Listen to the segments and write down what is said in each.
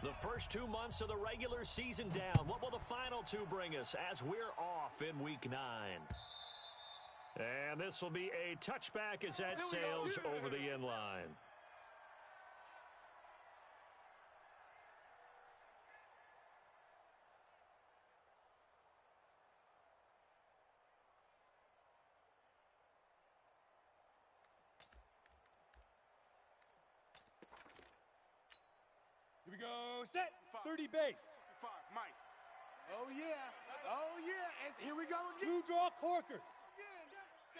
The first 2 months of the regular season down. What will the final two bring us as we're off in Week 9? And this will be a touchback as that sails over the end line. Here we go, set, 30 base. Mike. Oh, yeah. Oh, yeah. And here we go again. Two draw corkers.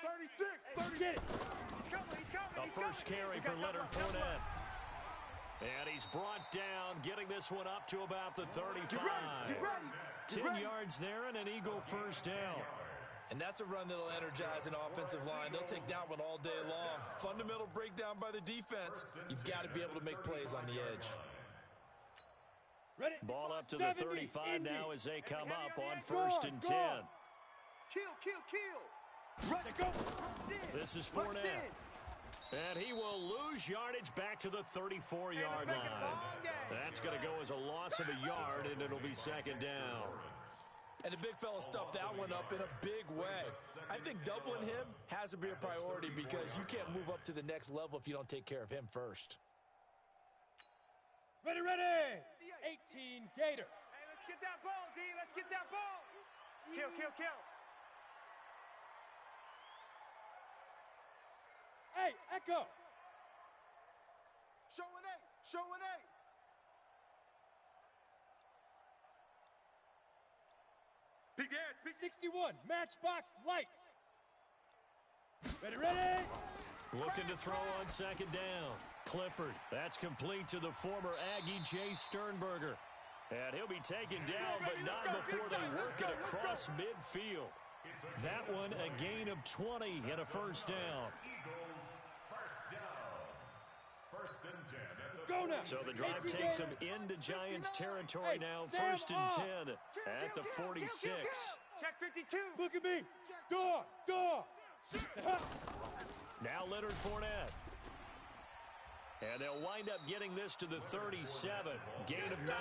36, 30. Get it. He's coming. The first carry for Leonard Fournette. And he's brought down, getting this one up to about the 35. Get ready. 10 yards there and an Eagle first down. And that's a run that'll energize an offensive line. They'll take that one all day long. Fundamental breakdown by the defense. You've got to be able to make plays on the edge. Ready. Ball up to the 35 now as they come up on 1st and 10. Kill. Run it, go. This is Fournette. And he will lose yardage back to the 34-yard line. That's going to go as a loss of a yard, and it'll be second down. And the big fella stuffed that one up in a big way. I think doubling him has to be a priority because you can't move up to the next level if you don't take care of him first. Ready. 18 Gator. Hey, let's get that ball, D. Let's get that ball. Kill. Hey, Echo. Show an eight. 61, matchbox lights. Ready. Looking to throw on second down. Clifford, that's complete to the former Aggie Jay Sternberger. And he'll be taken down, but not before they work it across midfield. That one a gain of 20 and a first down. Let's go now. So the drive takes them into Giants territory now. 1st and 10 at the 46. Check 52. Look at me. Door. Now Leonard Fournette. And they'll wind up getting this to the 37. Gain of 9.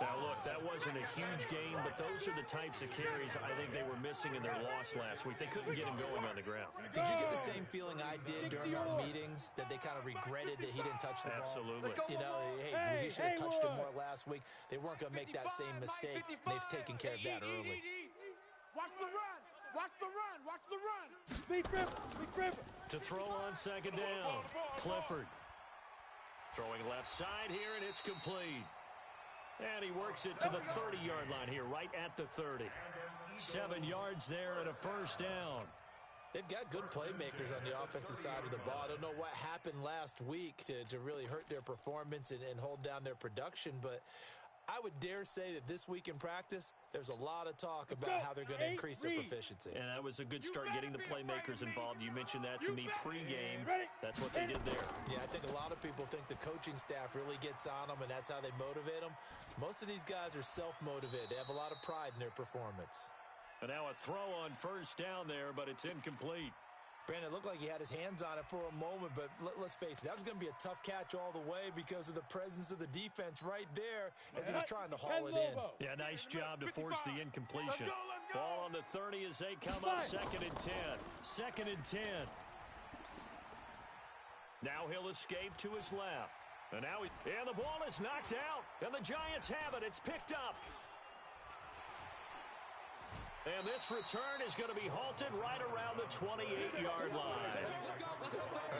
Now, look, that wasn't a huge gain, but those are the types of carries I think they were missing in their loss last week. They couldn't get him going on the ground. Did you get the same feeling I did during our meetings, that they kind of regretted that he didn't touch the ball? Absolutely. You know, hey, he should have touched him more last week. They weren't going to make that same mistake, and they've taken care of that early. Watch the run. Big river. To throw on second down, Clifford. Throwing left side here, and it's complete. And he works it to the 30-yard line here, right at the 30. 7 yards there and a first down. They've got good playmakers on the offensive side of the ball. I don't know what happened last week to really hurt their performance and hold down their production, but I would dare say that this week in practice, there's a lot of talk about how they're going to increase their proficiency. And that was a good start getting the playmakers involved. You mentioned that to me pregame. That's what they did there. Yeah, I think a lot of people think the coaching staff really gets on them, and that's how they motivate them. Most of these guys are self-motivated. They have a lot of pride in their performance. And now a throw on first down there, but it's incomplete. Brandon, it looked like he had his hands on it for a moment, but let's face it, that was going to be a tough catch all the way because of the presence of the defense right there as he was trying to haul it in. Yeah, nice job to force the incompletion. Ball on the 30 as they come up, 2nd and 10. 2nd and 10. Now he'll escape to his left. And now and the ball is knocked out, and the Giants have it. It's picked up. And this return is going to be halted right around the 28-yard line.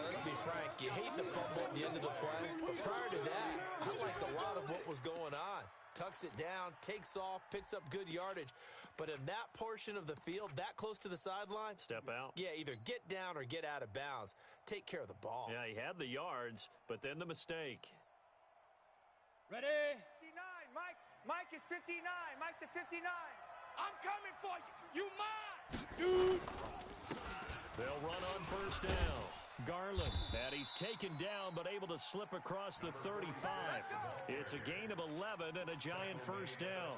Let's be frank. You hate the fumble at the end of the play, but prior to that, I liked a lot of what was going on. Tucks it down, takes off, picks up good yardage. But in that portion of the field, that close to the sideline, step out. Yeah, either get down or get out of bounds. Take care of the ball. Yeah, he had the yards, but then the mistake. Ready? 59, Mike is 59. Mike to 59. I'm coming for you. You mine. Dude. They'll run on first down. Garland, and he's taken down but able to slip across the 35. It's a gain of 11 and a Giant first down.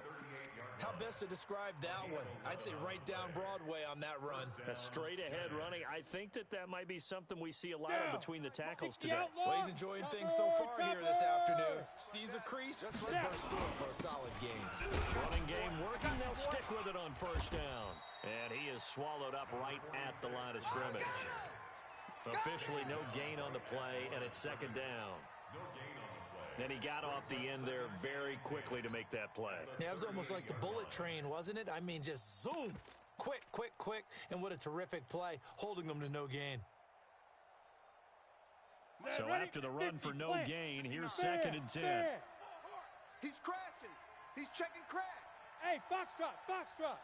How best to describe that one? I'd say right down Broadway on that run. A straight-ahead running. I think that might be something we see a lot of between the tackles today. Well, he's enjoying things so far here this afternoon. Sees a crease, bursts through it for a solid gain. Running game working. They'll stick with it on first down. And he is swallowed up right at the line of scrimmage. Officially no gain on the play, and it's second down. And he got off the end there very quickly to make that play. Yeah, it was almost like the bullet train, wasn't it? I mean, just zoom. Quick, quick, quick. And what a terrific play, holding them to no gain. So after the run for no gain, here's second and 10. He's crashing. He's checking crash. Hey, foxtrot, foxtrot.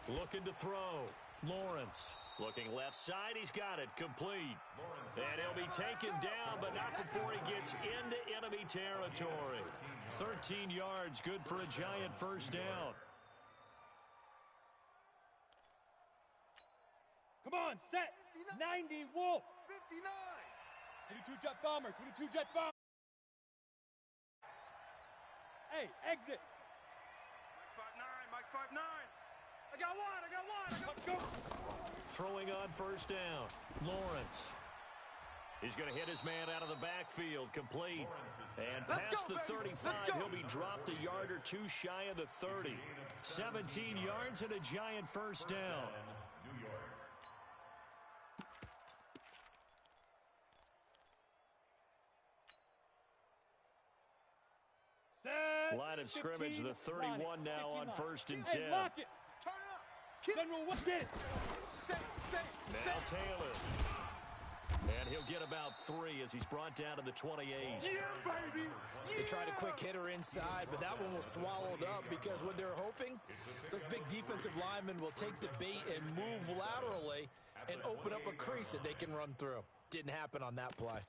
Looking to throw. Lawrence. Looking left side, he's got it, complete. And he'll be taken down, but not before he gets into enemy territory. 13 yards, good for a giant first down. Come on, set. 90, Wolf. 59. 22 jet bomber, 22 jet bomber. Hey, exit. Mike 5'9". I got one. Go. Throwing on first down. Lawrence. He's going to hit his man out of the backfield. Complete. And past the 35, he'll be dropped a yard or two shy of the 30. 17 yards and a giant first down. Set. Line of scrimmage, 15, the 31 now on 59. first and 10. Hey, lock it. Turn it up. General, what? Get it. Now Taylor. And he'll get about 3 as he's brought down to the 28. Yeah, baby. They tried a quick hitter inside, but that one was swallowed up because what they're hoping, those big defensive linemen will take the bait and move laterally and open up a crease that they can run through. Didn't happen on that play.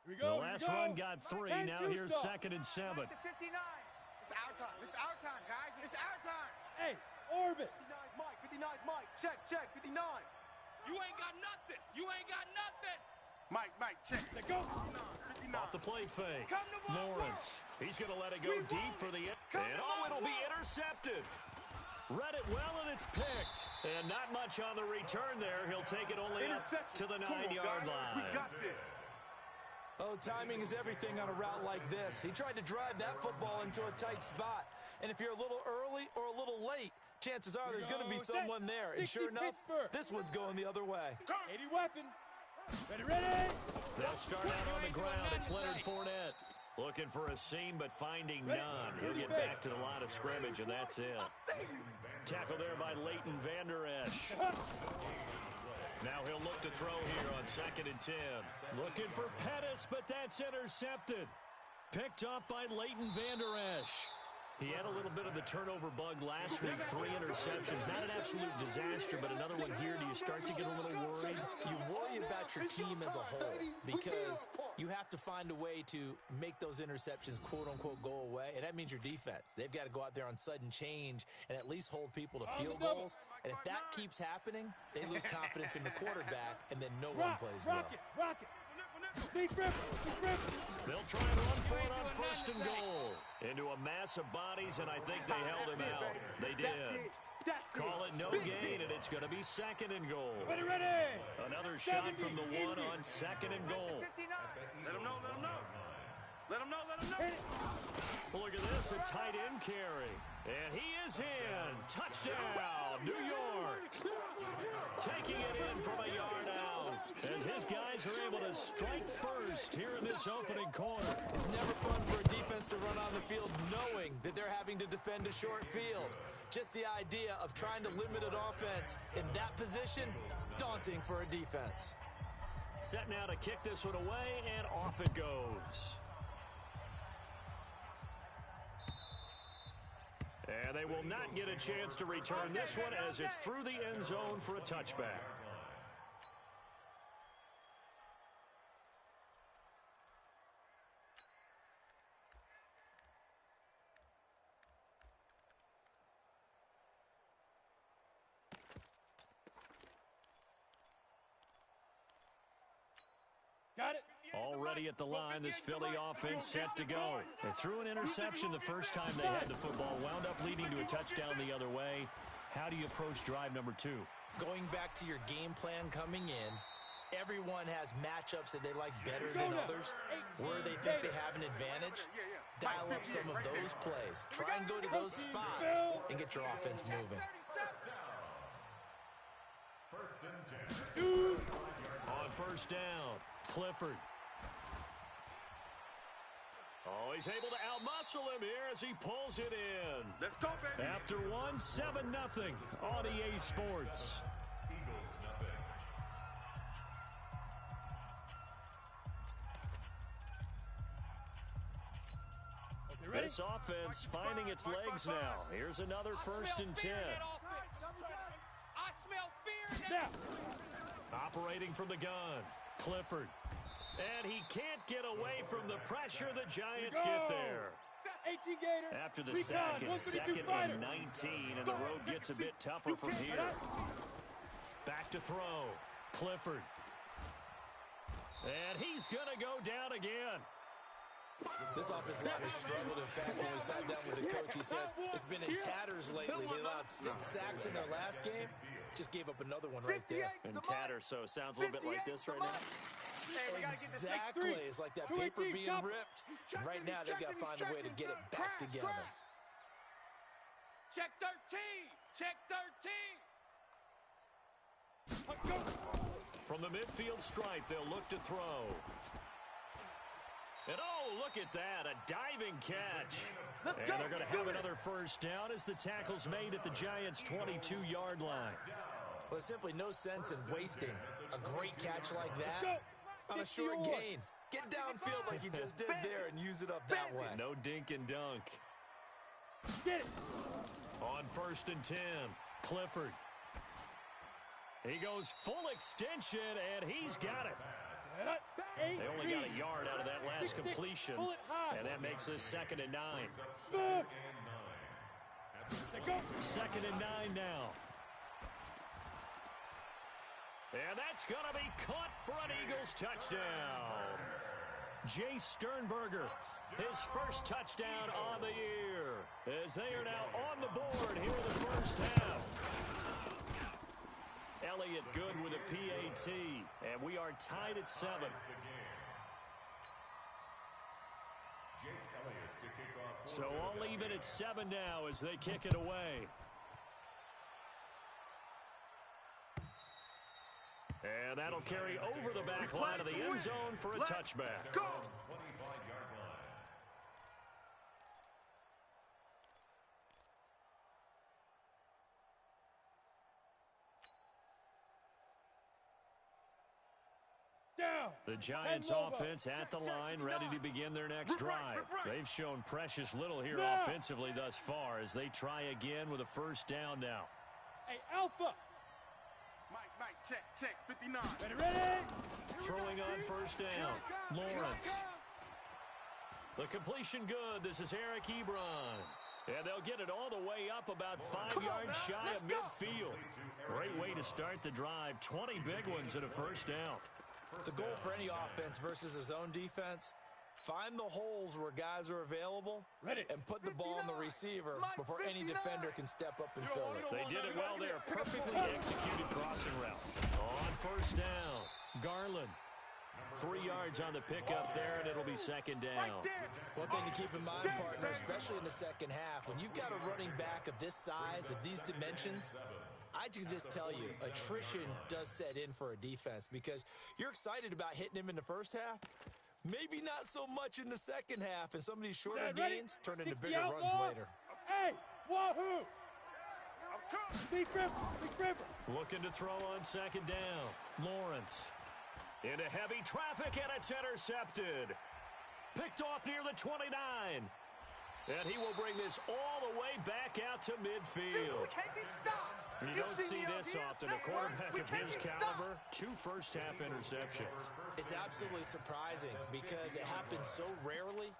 Here we go. The last run got 3. Now here's second and 7. Mike to 59. It's our time. It's our time, guys. It's our time. Hey, orbit. 59's Mike. 59's Mike. Check. 59. You ain't got nothing. Mike, check. Let go. 59. Off the play fake. Come to my Lawrence. He's going to let it go deep for the end. And it'll be intercepted. Read it well, and it's picked. And not much on the return there. He'll take it only up to the 9-yard line. We got this. Oh, timing is everything on a route like this. He tried to drive that football into a tight spot. And if you're a little early or a little late, chances are there's going to be someone there. And sure enough, this one's going the other way. 80 weapon. Ready. They'll start out on the ground. It's Leonard Fournette. Looking for a seam, but finding none. He'll get back to the line of scrimmage, and that's it. Tackled there by Leighton Vander Esch. Now he'll look to throw here on second and 10. Looking for Pettis, but that's intercepted. Picked off by Leighton Vander Esch. He had a little bit of the turnover bug last week, 3 interceptions. Not an absolute disaster, but another one here. Do you start to get a little worried? You worry about your team as a whole because you have to find a way to make those interceptions, quote-unquote, go away, and that means your defense. They've got to go out there on sudden change and at least hold people to field goals, and if that keeps happening, they lose confidence in the quarterback, and then no one plays well. Rock it. Big rip. They'll try and run for it on first and goal. Into a mass of bodies, and I think they held him out. They did. Call it no gain, and it's going to be second and goal. Ready. Another shot from the 1 on second and goal. 59. Let him know. Look at this, a tight end carry. And he is in. Touchdown, New York. Taking it in from a yard out. As his guys are able to strike first here in this opening quarter. It's never fun for a defense to run on the field knowing that they're having to defend a short field. Just the idea of trying to limit an offense in that position, daunting for a defense. Set now to kick this one away, and off it goes. And they will not get a chance to return this one as it's through the end zone for a touchback. Got it. Already at the line, this Philly offense set to go. They threw an interception the first time they had the football, wound up leading to a touchdown the other way. How do you approach drive number 2? Going back to your game plan coming in, everyone has matchups that they like better than others, where they think they have an advantage. Dial up some of those plays. Try and go to those spots and get your offense moving. On first down, Clifford. Oh, he's able to outmuscle him here as he pulls it in. Let's go, baby. After 7-0 on EA Sports. This offense finding its legs now. Here's another 1st and 10. I smell fear in that. Operating from the gun, Clifford. And he can't get away from the pressure. The Giants get there. 18 Gator. After the sack, it's 2nd and 19, and the road gets a bit tougher from here. Back to throw, Clifford. And he's going to go down again. This offensive line has struggled. In fact, when we sat down with the coach, he said it's been in tatters lately. They allowed 6 sacks in their last game. Just gave up another one right there. In tatters, so it sounds a little bit like this right now. Exactly. It's like that paper being ripped. And right now, they've got to find a way to get it back together. Check 13. Check 13. From the midfield stripe, they'll look to throw. And oh, look at that, a diving catch. And they're going to have another 1st down as the tackle's made at the Giants' 22-yard line. Well, there's simply no sense in wasting a great catch like that on a short gain. Get downfield like you just did there and use it up that way. No dink and dunk. Get it. On 1st and 10, Clifford. He goes full extension, and he's got it. They only got a yard out of that last completion, and that makes this 2nd and 9. 2nd and 9 now. And that's going to be caught for an Eagles touchdown. Jay Sternberger, his 1st touchdown on the year, as they are now on the board here in the 1st half. Elliott good with a PAT, and we are tied at 7. So all even at 7 now as they kick it away. And that'll carry over the back line of the end zone for a touchback. Go. The Giants offense at the line, ready to begin their next drive. They've shown precious little here offensively thus far as they try again with a 1st down now. Hey, Alpha. Mike, check, 59. Ready? Throwing on 1st down, Lawrence. The completion good. This is Eric Ebron. And they'll get it all the way up about 5 yards shy of midfield. Great way to start the drive. 20 big ones at a 1st down. The goal for any offense versus a zone defense, find the holes where guys are available and put the ball in the receiver before any defender can step up and fill it. They did it well there. Perfectly executed crossing route. On 1st down, Garland. 3 yards on the pickup there, and it'll be 2nd down. One thing to keep in mind, partner, especially in the 2nd half, when you've got a running back of this size, of these dimensions, I can just tell you, attrition does set in for a defense because you're excited about hitting him in the 1st half. Maybe not so much in the 2nd half, and some of these shorter gains turn into bigger runs later. Hey, wahoo! Big River. Looking to throw on 2nd down. Lawrence. Into heavy traffic, and it's intercepted. Picked off near the 29. And he will bring this all the way back out to midfield. You don't see this often. A quarterback of his caliber, 2 1st-half interceptions. It's absolutely surprising because it happens so rarely.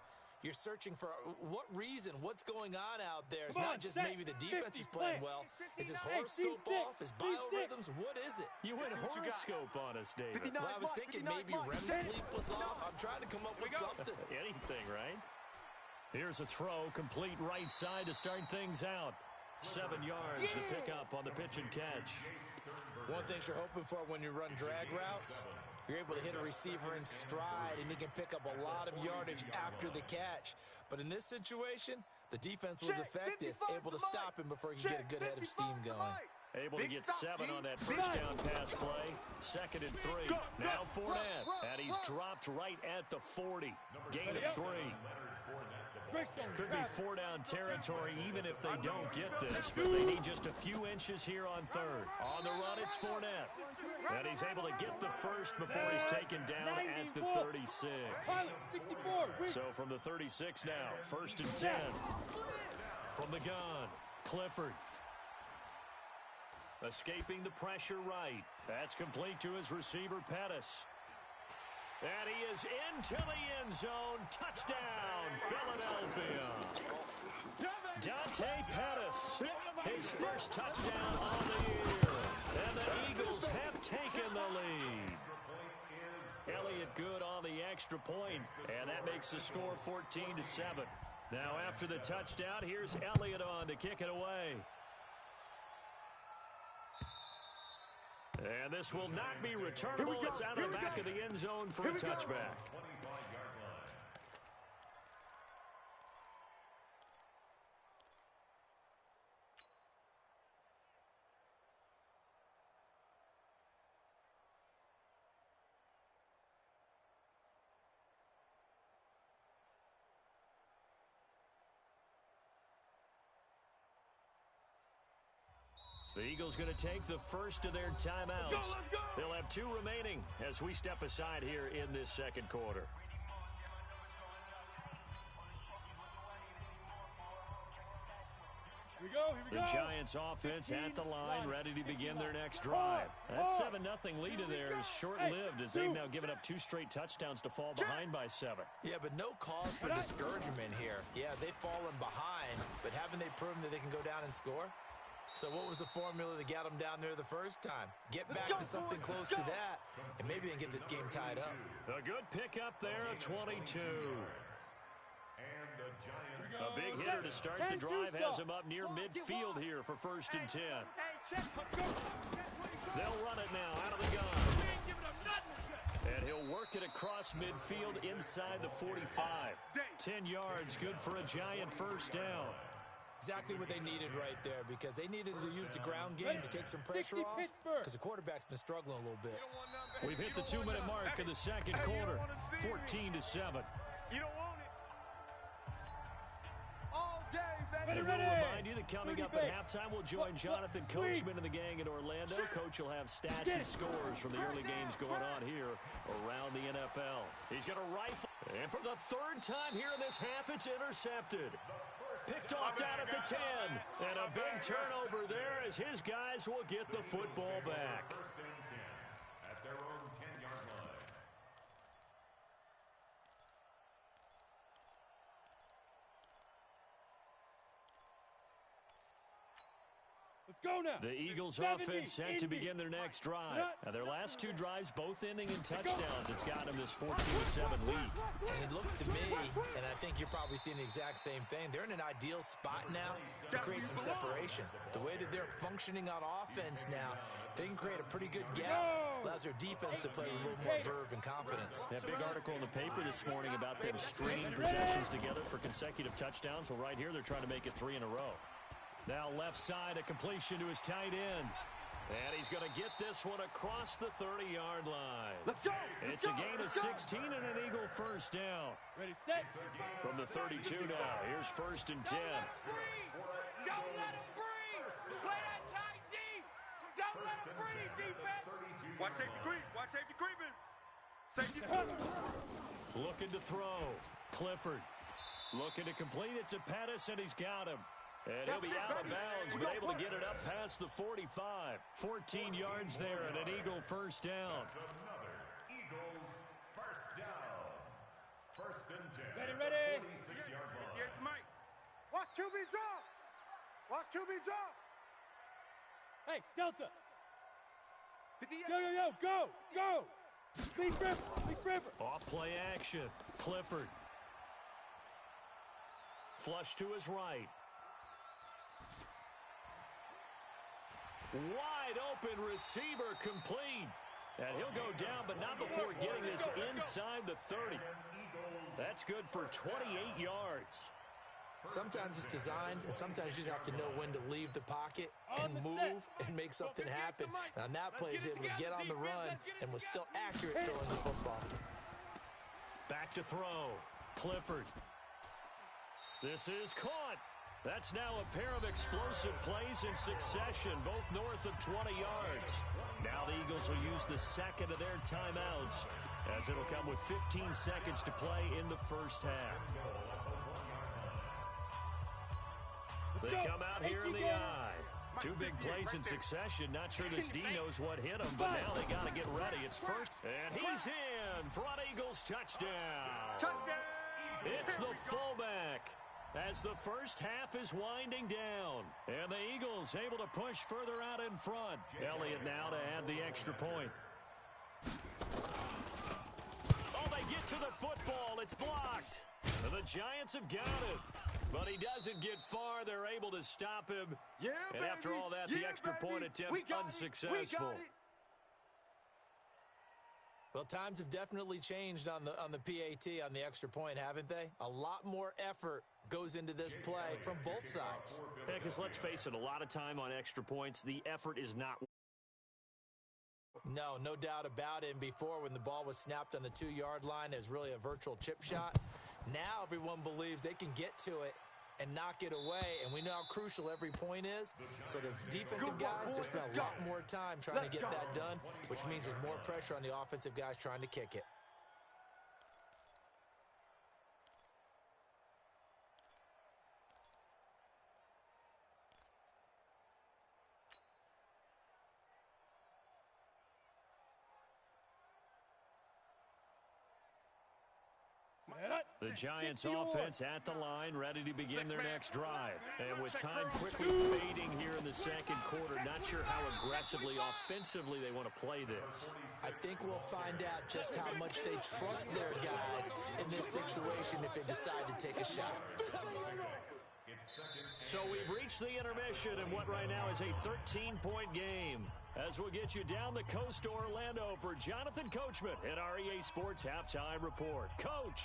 you're searching for what reason, what's going on out there. It's Come not on, just set. maybe the defense 50, is playing play. well. Is his Hey, horoscope C6, off? His C6. biorhythms? What is it? You went Let's see what you got. horoscope on us, David. 59, Well, I was Mike, thinking 59, maybe Mike. REM Set it. sleep was off. I'm trying to come up with something. Anything, right? Here's a throw, complete right side to start things out. 7 yards to pick up on the pitch and catch. One thing you're hoping for when you run drag routes, you're able to hit a receiver in stride, and he can pick up a lot of yardage after the catch. But in this situation, the defense was effective, able to stop him before he could get a good head of steam going. Able to get 7 on that first down pass play. 2nd and 3. Now Fournette. And he's dropped right at the 40. Gain of 3. Could be 4-down territory even if they don't get this, but they need just a few inches here on 3rd. On the run, it's Fournette. And he's able to get the first before he's taken down at the 36. 64. So from the 36 now, 1st and 10. From the gun, Clifford. Escaping the pressure right. That's complete to his receiver, Pettis. And he is into the end zone. Touchdown, Philadelphia. Dante Pettis, his first touchdown on the year. And the Eagles have taken the lead. Elliott good on the extra point, and that makes the score 14-7. Now after the touchdown, here's Elliott on to kick it away. And this will not be returnable. It's out of the back of the end zone for a touchback. The Eagles going to take the first of their timeouts. Let's go. They'll have 2 remaining as we step aside here in this second quarter. Here we go. The Giants offense at the line, ready to begin their next drive. That 7-0 lead of theirs is short-lived as they've now given up 2 straight touchdowns to fall behind by 7. Yeah, but no cause for discouragement here. Yeah, they've fallen behind, but haven't they proven that they can go down and score? So what was the formula that got them down there the first time? Get back to something close to that, and maybe they can get this game tied up. A good pickup there at 22. A big hitter to start the drive has him up near midfield here for 1st and 10. They'll run it now out of the gun. And he'll work it across midfield inside the 45. 10 yards, good for a Giant first down. Exactly what they needed right there, because they needed to use the ground game to take some pressure off, because the quarterback's been struggling a little bit. We've hit the 2-minute mark of the second quarter, 14-7. You don't want it. All day, baby. And we'll remind you that coming up at halftime, we'll join Jonathan Coachman and the gang in Orlando. Coach will have stats and scores from the early games going on here around the NFL. He's going to rifle. And for the 3rd time here in this half, it's intercepted. Picked off down at the 10. And a big turnover there as his guys will get the football back. First and 10 at their own 10-yard line. Let's go now. The Eagles 70, offense set to begin their next drive. Now, their last 2 drives both ending in touchdowns. It's got them this 14-7 lead. And it looks to me, and I think you're probably seeing the exact same thing, they're in an ideal spot now to create some separation. The way that they're functioning on offense now, they can create a pretty good gap. Allows their defense to play with a little more verve and confidence. That big article in the paper this morning about them stringing possessions together for consecutive touchdowns. Well, right here, they're trying to make it 3 in a row. Now left side, a completion to his tight end. And he's going to get this one across the 30-yard line. Let's go. It's a gain of 16 and an Eagle first down. Ready, set. From the 32 now, here's 1st and 10. Don't let us breathe. Don't let us breathe. Play that tight deep. Don't let us breathe, defense. Watch safety creep. Watch safety creeping. Safety. Looking to throw. Clifford. Looking to complete it to Pettis, and he's got him. And he'll be out of bounds, but able to get it up past the 45. 14 yards there and an Eagle first down. Another Eagles first down. First and 10. Ready, ready. 46 QB drop. Watch QB drop. Hey, Delta. 58. Yo, go, go. Lead Ripper. Off play action. Clifford. Flush to his right. Wide open receiver complete. And he'll go down, but not before getting this inside the 30. That's good for 28 yards. Sometimes it's designed, and sometimes you just have to know when to leave the pocket and move and make something happen. And on that play, he's able to get on the run and was still accurate throwing the football. Back to throw. Clifford. This is caught. That's now a pair of explosive plays in succession, both north of 20 yards. Now the Eagles will use the second of their timeouts, as it'll come with 15 seconds to play in the first half. They come out here in the eye. Two big plays in succession. Not sure this D knows what hit him, but now they got to get ready. It's first, and he's in. Front Eagles touchdown. Touchdown. It's the fullback as the first half is winding down. And the Eagles able to push further out in front. Elliott now to add the extra point. Oh, they get to the football. It's blocked. And the Giants have got it. But he doesn't get far. They're able to stop him. Yeah, and baby. after all that, the extra point attempt unsuccessful. Well, times have definitely changed on the PAT, on the extra point, haven't they? A lot more effort goes into this play from both sides. Yeah, because let's face it, a lot of time on extra points, the effort is not. No doubt about it. And before, when the ball was snapped on the 2-yard line, it was really a virtual chip shot. Now everyone believes they can get to it and knock it away, and we know how crucial every point is. So the defensive guys, they spend a lot more time trying to get that done, which means there's more pressure on the offensive guys trying to kick it. The Giants offense at the line, ready to begin their next drive. And with time quickly fading here in the second quarter, not sure how aggressively, offensively they want to play this. I think we'll find out just how much they trust their guys in this situation if they decide to take a shot. So we've reached the intermission in what right now is a 13-point game. As we'll get you down the coast to Orlando for Jonathan Coachman at our EA Sports Halftime Report. Coach.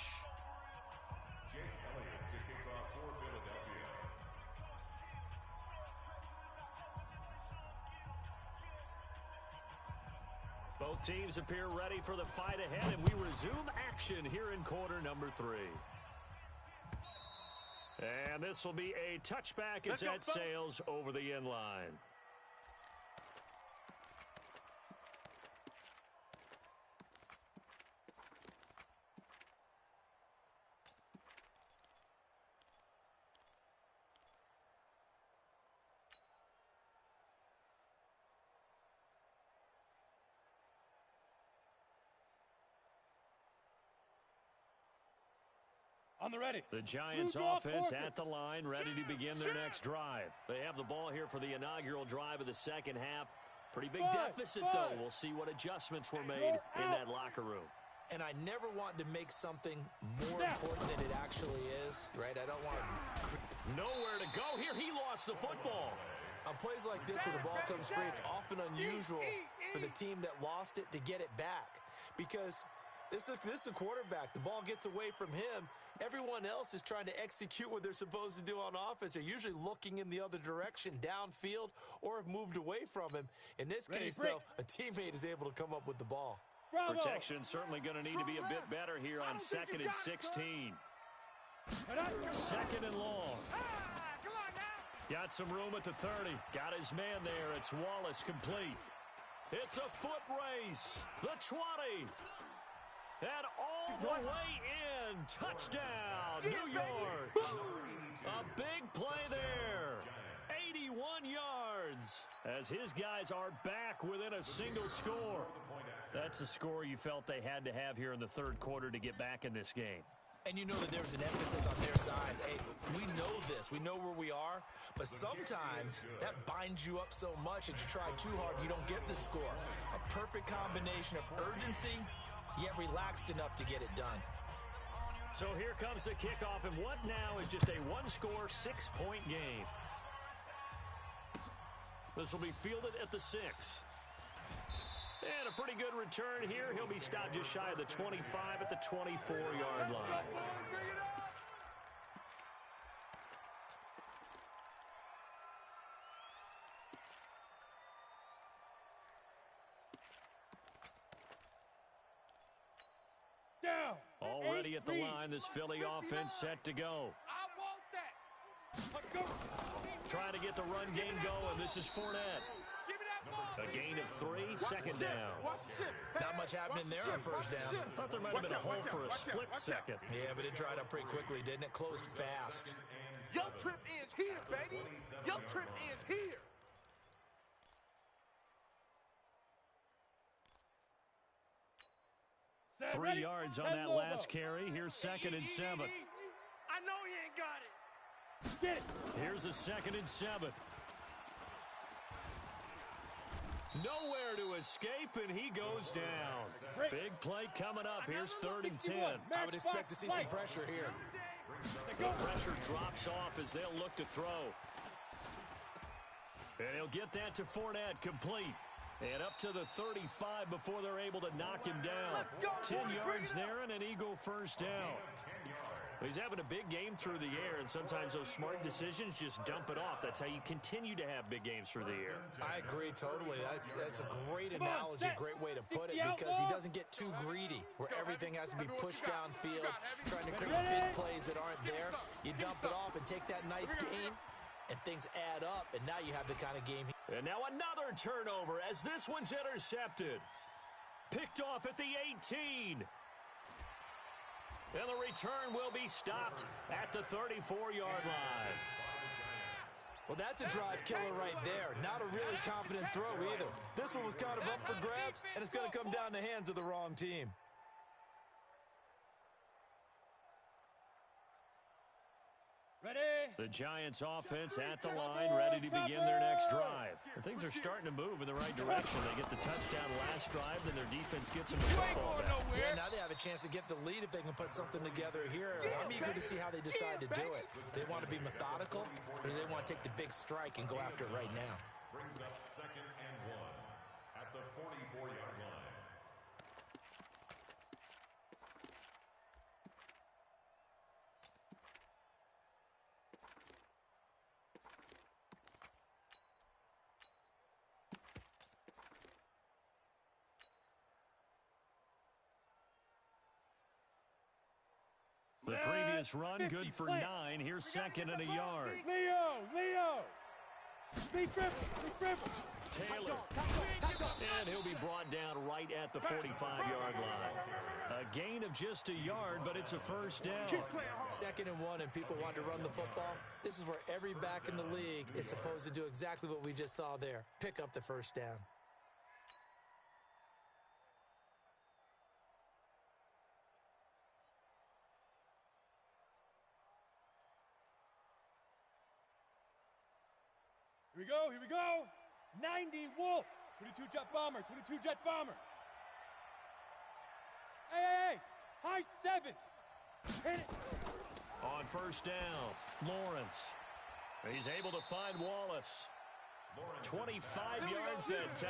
Both teams appear ready for the fight ahead, and we resume action here in quarter number 3. And this will be a touchback as that sails over the end line. On the ready. The Giants offense at the line, ready to begin their next drive. They have the ball here for the inaugural drive of the second half. Pretty big deficit, though. We'll see what adjustments were made in that locker room. And I never want to make something more important than it actually is, right? I don't want to... Nowhere to go here. He lost the football. On plays like this where the ball comes free, it's often unusual for the team that lost it to get it back. Because this is the quarterback. The ball gets away from him. Everyone else is trying to execute what they're supposed to do on offense. They're usually looking in the other direction, downfield, or have moved away from him. In this case, though, a teammate is able to come up with the ball. Bravo. Protection certainly going to need to be a bit better here on 2nd and 16. 2nd and long. Got some room at the 30. Got his man there. It's Wallace complete. It's a foot race. The 20. And all the way in. Touchdown, New York. A big play there. 81 yards as his guys are back within a single score. That's a score you felt they had to have here in the third quarter to get back in this game. And you know that there's an emphasis on their side. Hey, we know this. We know where we are. But sometimes that binds you up so much that you try too hard, you don't get the score. A perfect combination of urgency, yet relaxed enough to get it done. So here comes the kickoff, and what now is just a one-score, 6-point game. This will be fielded at the 6. And a pretty good return here. He'll be stopped just shy of the 25 at the 24-yard line. Down. Already at the line, this Philly offense set to go. I want that. Let's go. Trying to get the run game going. This is Fournette. Give me that ball. A gain of 3, second down. Not much happening there on first down. Thought there might have been a hole for a split second. Yeah, but it dried up pretty quickly, didn't it? Closed fast. Your trip ends here, baby. Your trip ends here. Set, 3 ready? yards on 10 that logo. last carry. Here's second and 7. I know he ain't got it. Get it. Here's a second and 7. Nowhere to escape, and he goes down. Big play coming up. Here's third and 10. I would expect to see some pressure here. The pressure drops off as they'll look to throw. And he'll get that to Fournette, complete. And up to the 35 before they're able to knock him down. 10 yards there and an Eagle first down. He's having a big game through the air, and sometimes those smart decisions just dump it off. That's how you continue to have big games through the air. I agree totally. That's a great analogy, great way to put it, because he doesn't get too greedy where everything has to be pushed downfield, trying to create big plays that aren't there. You dump it off and take that nice gain, and things add up, and now you have the kind of game. And now another turnover as this one's intercepted. Picked off at the 18. And the return will be stopped at the 34-yard line. Well, that's a drive killer right there. Not a really confident throw either. This one was kind of up for grabs, and it's going to come down the hands of the wrong team. Ready? The Giants offense at the line, ready to begin their next drive. And things are starting to move in the right direction. They get the touchdown last drive, then their defense gets them the football back. Yeah, now they have a chance to get the lead if they can put something together here. I'm eager to see how they decide to do it. They want to be methodical, or do they want to take the big strike and go after it right now? Brings up second and 1 at the 44-yard line. The previous run, good for 9. Here's second and a yard. Leo. Speed dribble. Taylor. And he'll be brought down right at the 45-yard line. A gain of just a yard, but it's a first down. Second and 1, and people want to run the football. This is where every back in the league is supposed to do exactly what we just saw there. Pick up the first down. Here we go. 90 Wolf. 22 jet bomber. Hey. High 7. Hit it. On first down, Lawrence. He's able to find Wallace. 25 yards that time.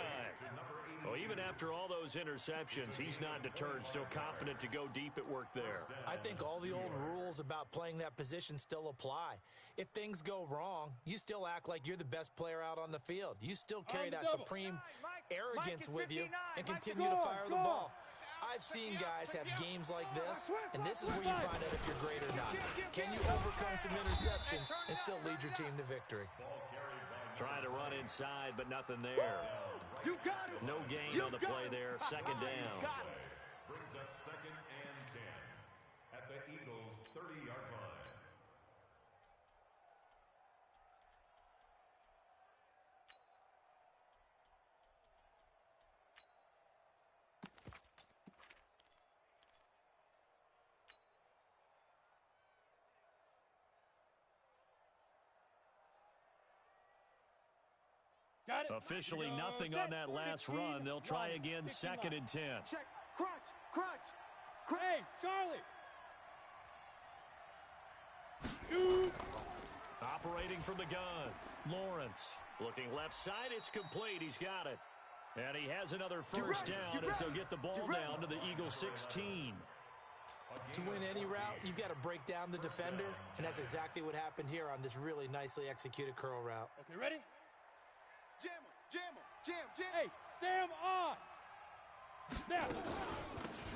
Well, even after all those interceptions, he's not deterred, still confident to go deep at work there. I think all the old rules about playing that position still apply. If things go wrong, you still act like you're the best player out on the field. You still carry that supreme arrogance with you and continue to fire the ball. I've seen guys have games like this, and this is where you find out if you're great or not. Can you overcome some interceptions and still lead your team to victory? Trying to run inside, but nothing there. No gain on the play there. Second down. Brings up second and 10 at the Eagles' 30-yard line. Got it. Officially nothing on that last run. They'll try again, 2nd and 10. Check. Crunch. Hey, Charlie. Shoot. Operating from the gun, Lawrence. Looking left side, it's complete. He's got it. And he has another first down as they'll get the ball down to the Eagles 16. To win any route, you've got to break down the defender, and that's exactly what happened here on this really nicely executed curl route. Okay, ready? Jam him. Hey, Sam on. Snap.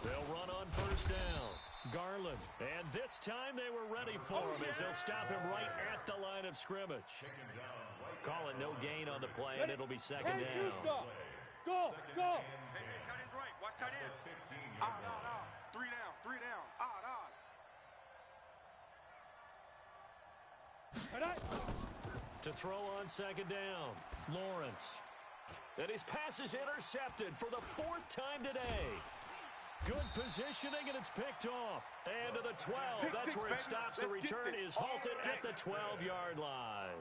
They'll run on first down. Garland. And this time they were ready for him as they'll stop him right at the line of scrimmage. Call it no gain on the play, and it'll be 2nd down. Go. Hey, tight end's right. Watch tight end. Odd. 3 down. Odd. To throw on 2nd down, Lawrence. And his pass is intercepted for the 4th time today. Good positioning, and it's picked off. And to the 12. That's where it stops. The return is halted at the 12-yard line.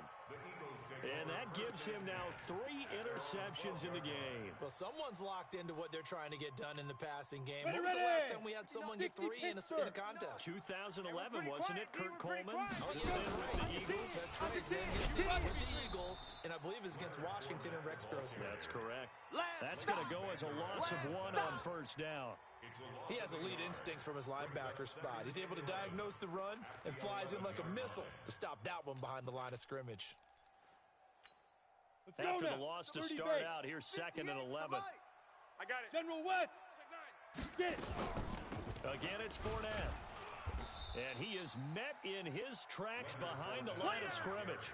And that gives him now 3 interceptions in the game. Well, someone's locked into what they're trying to get done in the passing game. When was the last time we had someone get 3 in a contest? 2011, wasn't it, Kurt Coleman? Oh, yeah, with the Eagles. That's right. With the Eagles, and I believe it's against Washington and Rex Grossman. That's correct. That's going to go as a loss of 1 on first down. He has elite instincts from his linebacker spot. He's able to diagnose the run and flies in like a missile to stop that one behind the line of scrimmage. After the loss to start out, here's 2nd and 11. I got it. General West. Get it. Again, it's Fournette. And he is met in his tracks behind the line of scrimmage.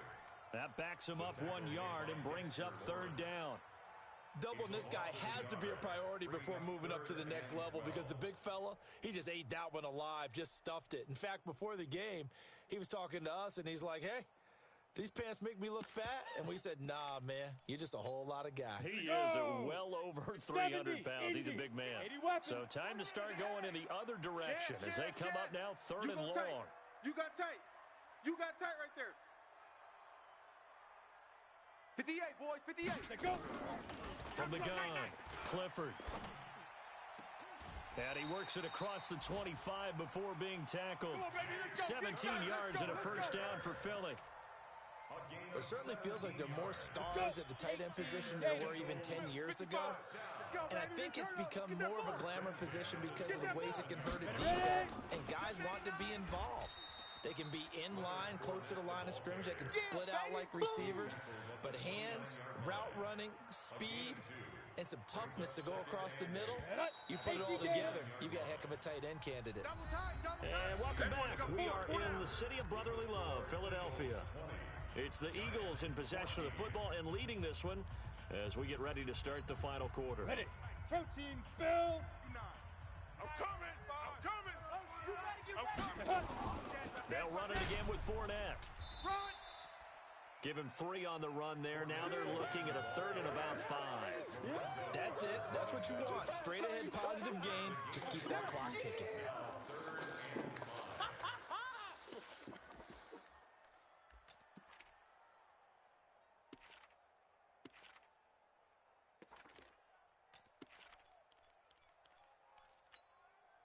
That backs him up 1 yard and brings up 3rd down. Doubling this guy has to be a priority before moving up to the next level because the big fella, he just ate that one alive, just stuffed it. In fact, before the game, he was talking to us, and he's like, hey, these pants make me look fat? And we said, nah, man, you're just a whole lot of guy. He is well over 300 pounds. He's a big man. So time to start going in the other direction as they come up now 3rd and long. You got tight right there. 58, boys, 58. Go. From the gun, Clifford. And he works it across the 25 before being tackled. 17 yards and a first down for Philly. It certainly feels like there are more stars at the tight end position than there were even 10 years ago. And I think it's become more of a glamour position because of the ways it can hurt a defense, and guys want to be involved. They can be in line, close to the line of scrimmage. They can split out like receivers. But hands, route running, speed, and some toughness to go across the middle, you put it all together, you got a heck of a tight end candidate. And welcome back. We are in the city of brotherly love, Philadelphia. It's the Eagles in possession of the football and leading this one as we get ready to start the final quarter. Ready. Protein spill. I'm coming. They'll run it again with Fournette. Run. Give him 3 on the run there. Now they're looking at a 3rd and about 5. That's it. That's what you want. Straight ahead, positive gain. Just keep that clock ticking.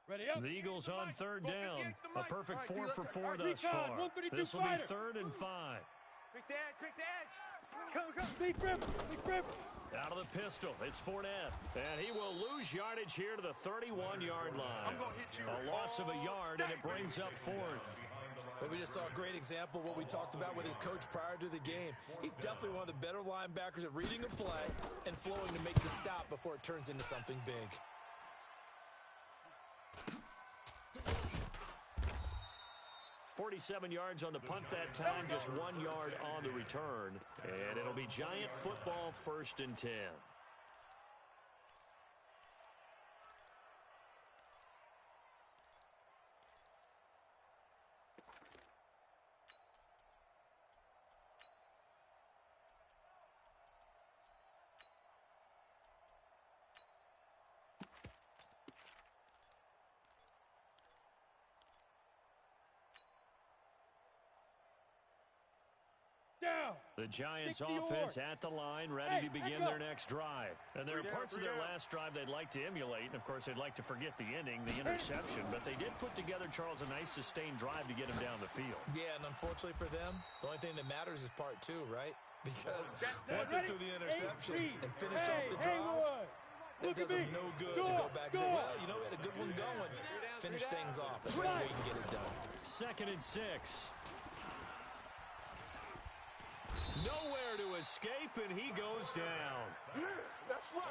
Ready up. The Eagles on 3rd down. A perfect 4 for 4 thus far. This will be 3rd and 5. Quick the edge. Come. Big grip. Out of the pistol, it's Fournette. And he will lose yardage here to the 31-yard line. I'm going to hit you. A loss of a yard, and it brings up 4th. But we just saw a great example of what we talked about with his coach prior to the game. He's definitely one of the better linebackers at reading a play and flowing to make the stop before it turns into something big. 47 yards on the punt that time, just 1 yard on the return. And it'll be Giant football 1st and 10. Down. The Giants 60 offense yards. at the line, ready to begin their next drive. And there are Three down, parts of three their down. last drive they'd like to emulate. And, of course, they'd like to forget the inning, the interception. But they did put together, Charles, a nice sustained drive to get him down the field. Yeah, and unfortunately for them, the only thing that matters is part two, right? Because once Ready? they threw the interception Hey, and finished off the drive, Haywood. it Look does at them me. no good to go back and say, well, you know, we had a good one going. Finish things off. That's the way you can get it done. 2nd and 6. Nowhere to escape, and he goes down.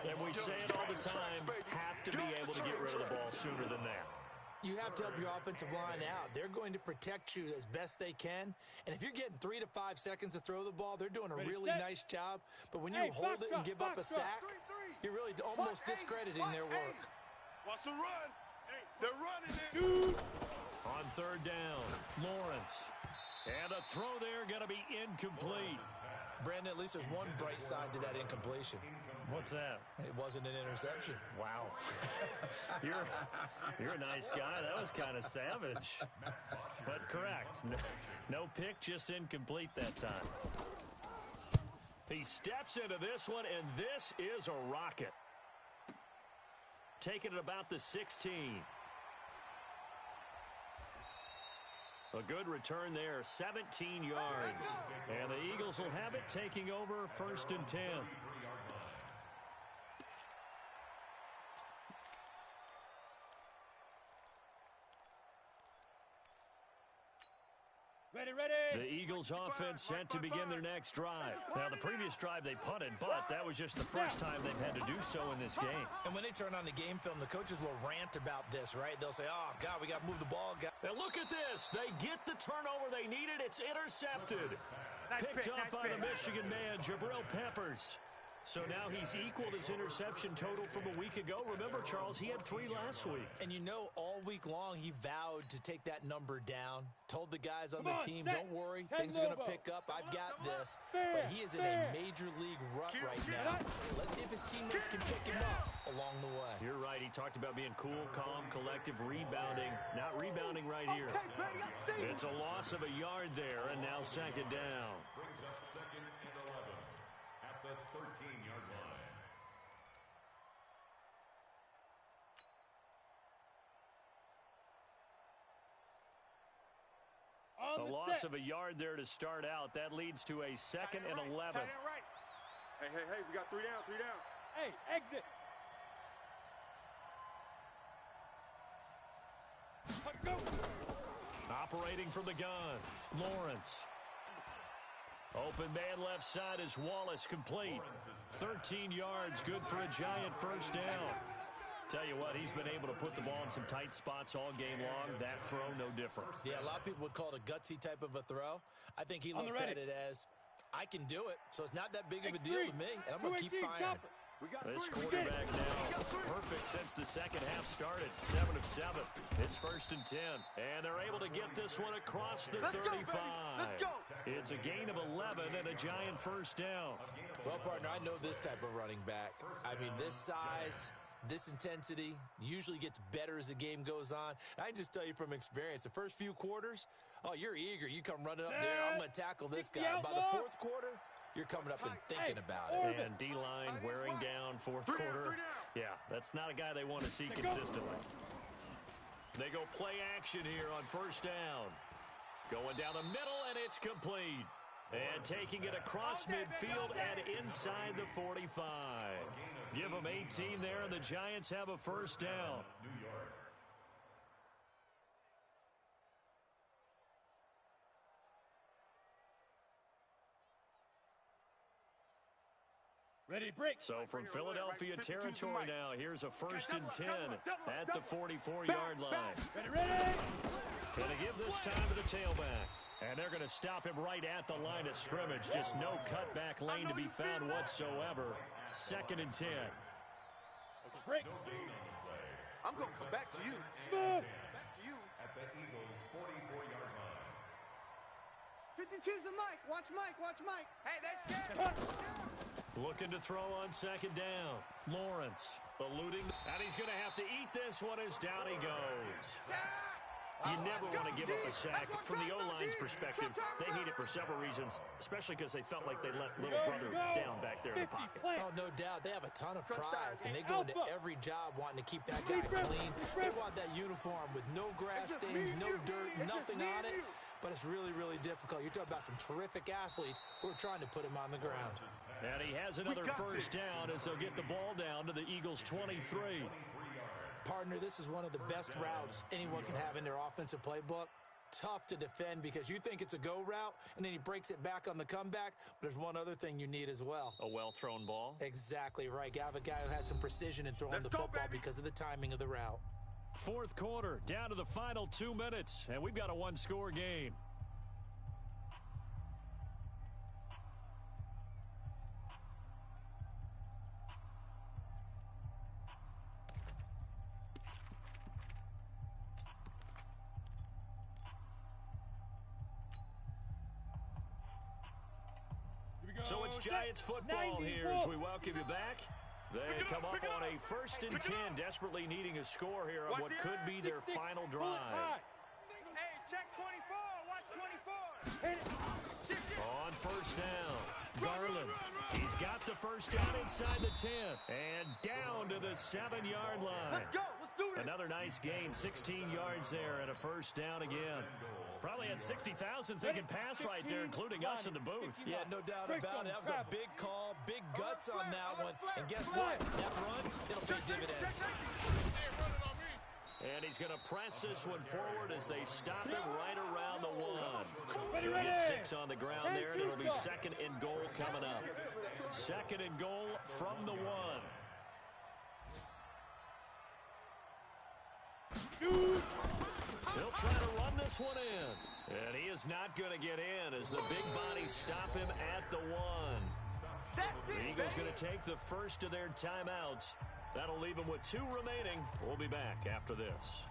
And we say it all the time, have to be able to get rid of the ball sooner than that. You have to help your offensive line out. They're going to protect you as best they can. And if you're getting 3 to 5 seconds to throw the ball, they're doing a really nice job. But when you hold it and give up a sack, you're really almost discrediting their work. Watch the run. They're running it. Shoot. On 3rd down, Lawrence. And a throw there going to be incomplete. Brandon, at least there's one bright side to that incompletion. What's that? It wasn't an interception. Wow. You're a nice guy. That was kind of savage. But correct. No pick, just incomplete that time. He steps into this one, and this is a rocket. Taking it about the 16. A good return there, 17 yards. And the Eagles will have it, taking over 1st and 10. Ready. The Eagles offense set to begin their next drive. Now, the previous drive they punted, but that was just the first time they've had to do so in this game. And when they turn on the game film, the coaches will rant about this, right? They'll say, oh, God, we got to move the ball. And look at this. They get the turnover they needed. It's intercepted. Picked up by the Michigan man, Jabril Peppers. So now he's equaled his interception total from a week ago. Remember, Charles, he had 3 last week. And you know, all week long, he vowed to take that number down. Told the guys on the team, don't worry, things are going to pick up. I've got this. But he is in a major league rut right now. Let's see if his teammates can pick him up along the way. You're right. He talked about being cool, calm, collective, rebounding. Not rebounding right here. It's a loss of a yard there, and now 2nd down. Brings up 2nd and 11 at the 13-yard line. A loss of a yard there to start out. That leads to a 2nd and 11. Tight end right. Hey, we got 3 down, 3 down. Hey, exit. Go. Operating from the gun, Lawrence. Open man left side is Wallace, complete. 13 yards, good for a Giant 1st down. Tell you what, he's been able to put the ball in some tight spots all game long. That throw, no different. Yeah, a lot of people would call it a gutsy type of a throw. I think he looks at it as, I can do it, so it's not that big of a deal to me, and I'm going to keep firing. This quarterback now, perfect since the second half started. 7 of 7. It's 1st and 10. And they're able to get this one across the 35. Let's go. It's a gain of 11 and a Giant 1st down. Well, partner, I know this type of running back. I mean, this size, this intensity usually gets better as the game goes on. I can just tell you from experience, the first few quarters, oh, you're eager. You come running up there, I'm going to tackle this guy. By the 4th quarter, you're coming up and thinking about it. And D-line wearing down 4th quarter. Yeah, that's not a guy they want to see consistently. They go play action here on 1st down. Going down the middle, and it's complete. And taking it across midfield and inside the 45. Give them 18 there, and the Giants have a 1st down. New York. Ready, break. So from Philadelphia territory now, here's a 1st and 10 at the 44-yard line. Ready. Going to give this time to the tailback. And they're going to stop him right at the line of scrimmage. Just no cutback lane to be found whatsoever. 2nd and 10. Okay, break. No gain on the play. I'm going to come back to you. Smooth. Back to you. At the Eagles' 44-yard line. 52's the Mike. Watch Mike. Watch Mike. Hey, they scared. Looking to throw on 2nd down. Lawrence eluding. And he's going to have to eat this one as down he goes. You never want to give up a sack. From the O-line's perspective, they need it for several reasons, especially because they felt like they let little brother down back there in the pocket. Oh, no doubt. They have a ton of pride, and they go into every job wanting to keep that guy clean. They want that uniform with no grass stains, no dirt, nothing on it. But it's really, really difficult. You're talking about some terrific athletes who are trying to put him on the ground. And he has another first down as they'll get the ball down to the Eagles' 23. Partner, this is one of the best routes anyone can have in their offensive playbook. Tough to defend because you think it's a go route, and then he breaks it back on the comeback. But there's one other thing you need as well. A well-thrown ball? Exactly right. You have a guy who has some precision in throwing the football because of the timing of the route. Fourth quarter, down to the final 2 minutes, and we've got a one-score game. So it's Giants football here as we welcome you back. They come up on a 1st and 10, desperately needing a score here on what could be their final drive. Hey, check 24. Watch 24. On first down, Garland. He's got the first down inside the 10 and down to the 7-yard line. Let's go. Let's do this. Another nice gain, 16 yards there and a first down again. Probably had 60,000 thinking pass right there, including us in the booth. Yeah, no doubt about it. That was a big call, big guts on that one. And guess what? That run, it'll pay dividends. And he's going to press this one forward as they stop him right around the 1. He'll get 6 on the ground there, and it'll be 2nd and goal coming up. 2nd and goal from the 1. He'll try to run this one in. And he is not going to get in as the big bodies stop him at the 1. The Eagles going to take the first of their timeouts. That'll leave them with 2 remaining. We'll be back after this.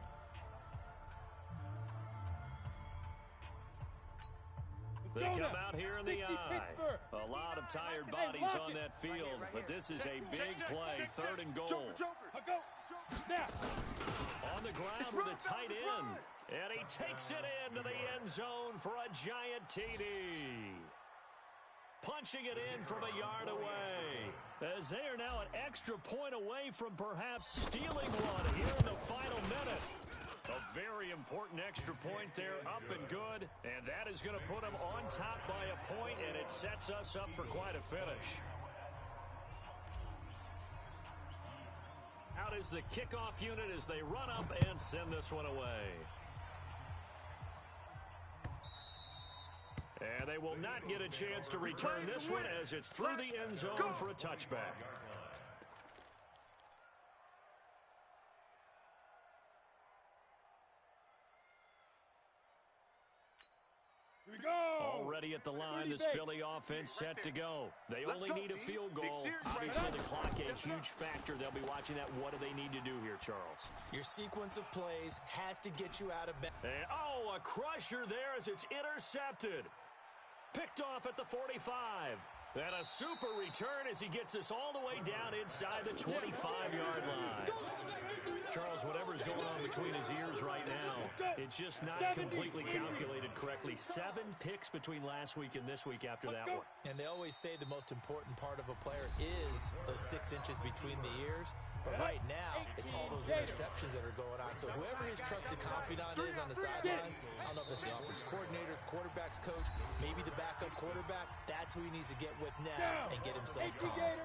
They come out here in the eye. A lot of tired bodies on that field, but this is a big play. 3rd and goal. On the ground with a tight end. And he takes it into the end zone for a giant TD. Punching it in from a yard away. As they are now an extra point away from perhaps stealing one here in the final minute. A very important extra point there, up and good. And that is going to put them on top by a point, and it sets us up for quite a finish. Out is the kickoff unit as they run up and send this one away. And they will not get a chance to return this one as it's through the end zone for a touchback. Here we go. Already at the line, this Philly offense set to go. They only need a field goal. Obviously, the clock a huge factor. They'll be watching that. What do they need to do here, Charles? Your sequence of plays has to get you out of bed. And, a crusher there as it's intercepted. Picked off at the 45. And a super return as he gets us all the way down inside the 25-yard line. Charles, whatever's going on between his ears right now, it's just not completely calculated correctly. 7 picks between last week and this week after that one. And they always say the most important part of a player is those 6 inches between the ears. But right now, it's all those interceptions that are going on. So whoever his trusted confidant is on the sidelines, I don't know if it's the offense coordinator, the quarterback's coach, maybe the backup quarterback, that's who he needs to get with now and get himself calm.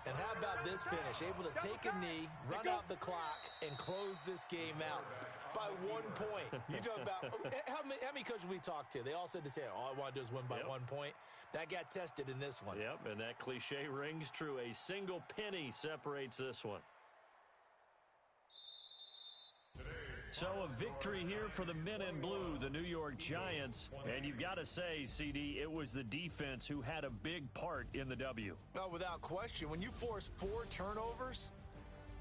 And how about this finish? Able to take a knee, run out the clock, and close this game out by 1 point. You talk about how many coaches we talked to? They all said the same. All I want to do is win by 1 point. That got tested in this one. Yep, and that cliche rings true. A single penny separates this one. So a victory here for the men in blue, the New York Giants. And you've got to say, CD, it was the defense who had a big part in the W. Oh, without question. When you force 4 turnovers,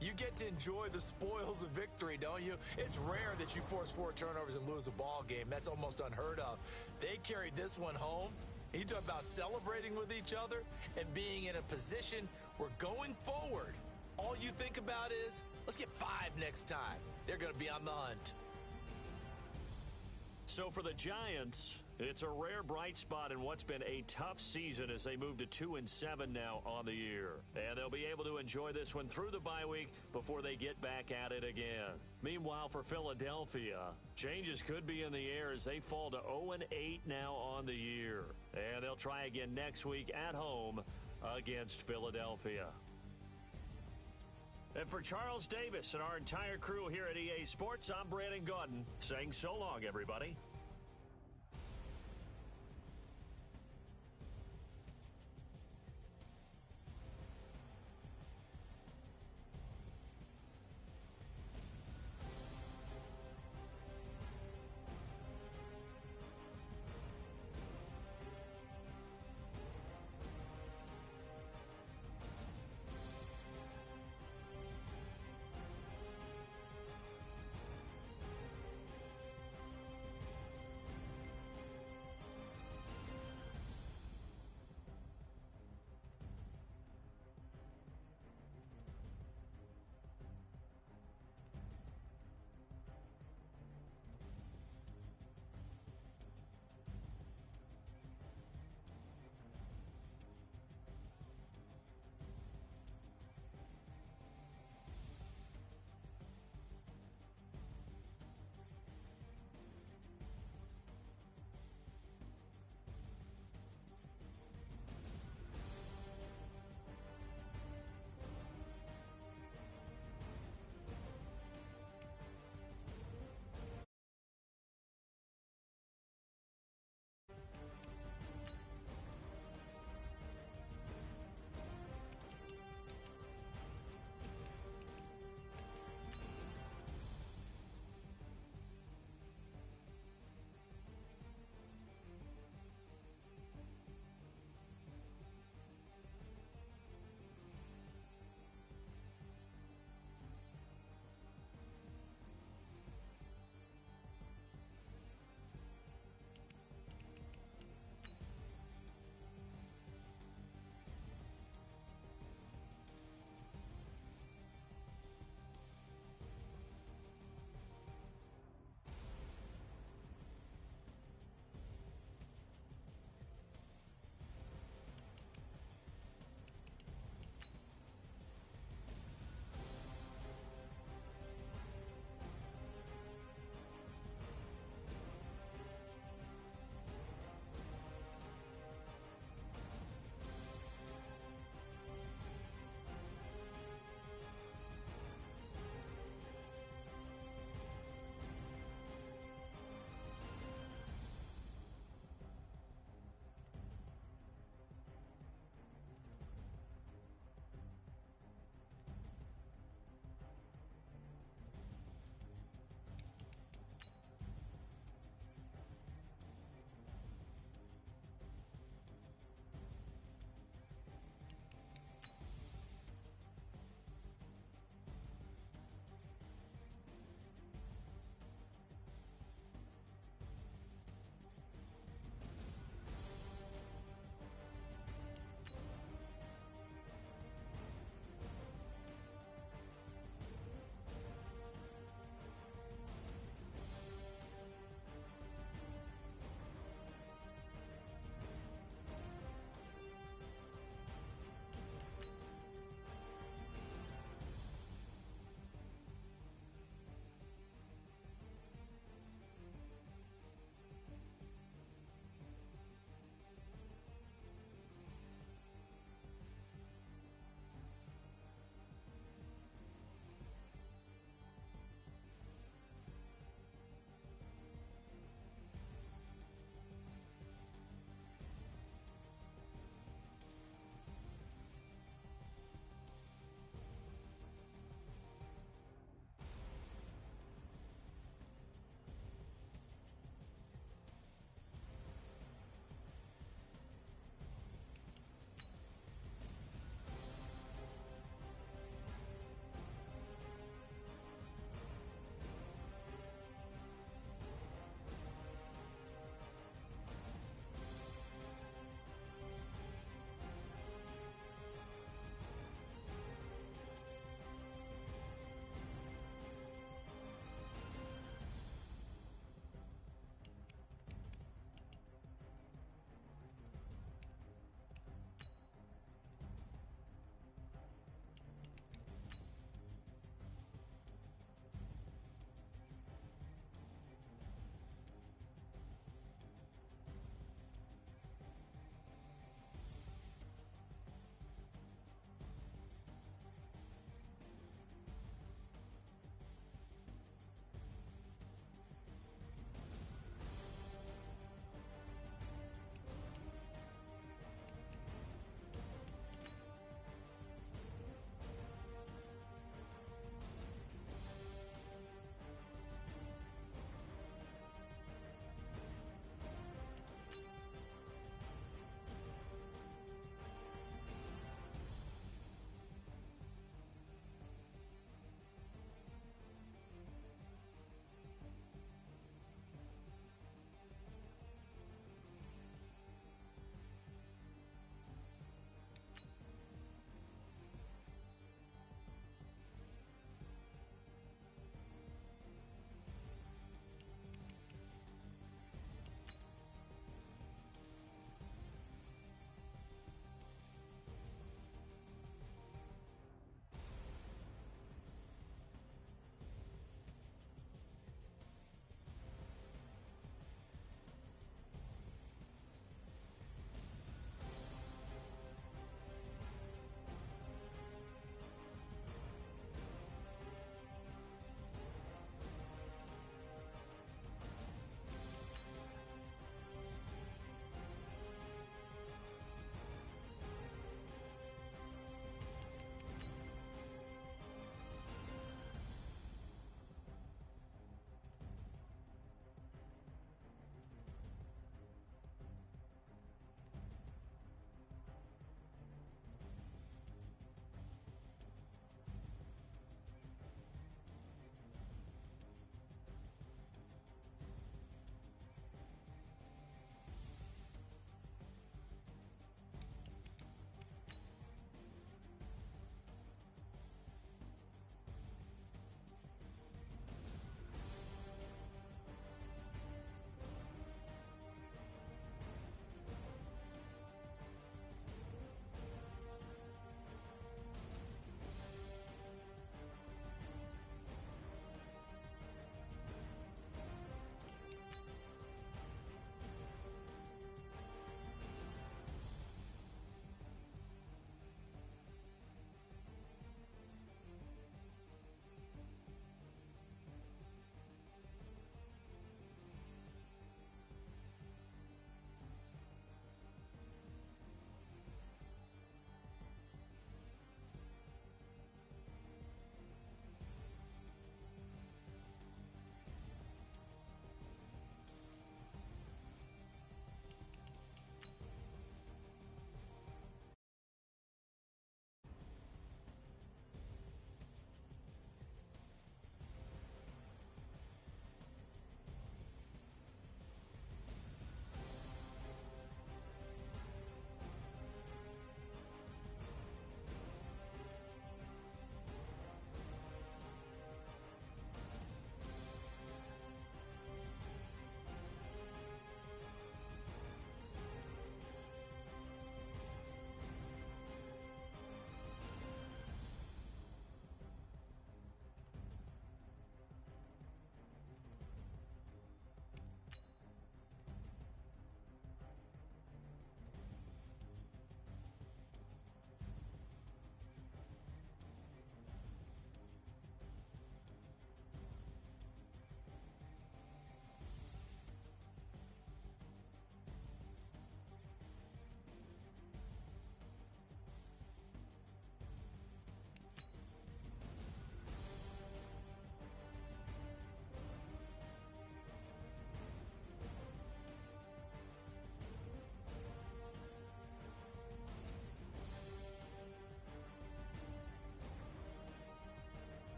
you get to enjoy the spoils of victory, don't you? It's rare that you force 4 turnovers and lose a ball game. That's almost unheard of. They carried this one home. You talk about celebrating with each other and being in a position where going forward, all you think about is, let's get 5 next time. They're going to be on the hunt. So for the Giants, it's a rare bright spot in what's been a tough season as they move to 2-7 now on the year. And they'll be able to enjoy this one through the bye week before they get back at it again. Meanwhile, for Philadelphia, changes could be in the air as they fall to 0-8 now on the year. And they'll try again next week at home against Philadelphia. And for Charles Davis and our entire crew here at EA Sports, I'm Brandon Gaudin saying so long, everybody.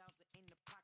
3,000 in the pocket.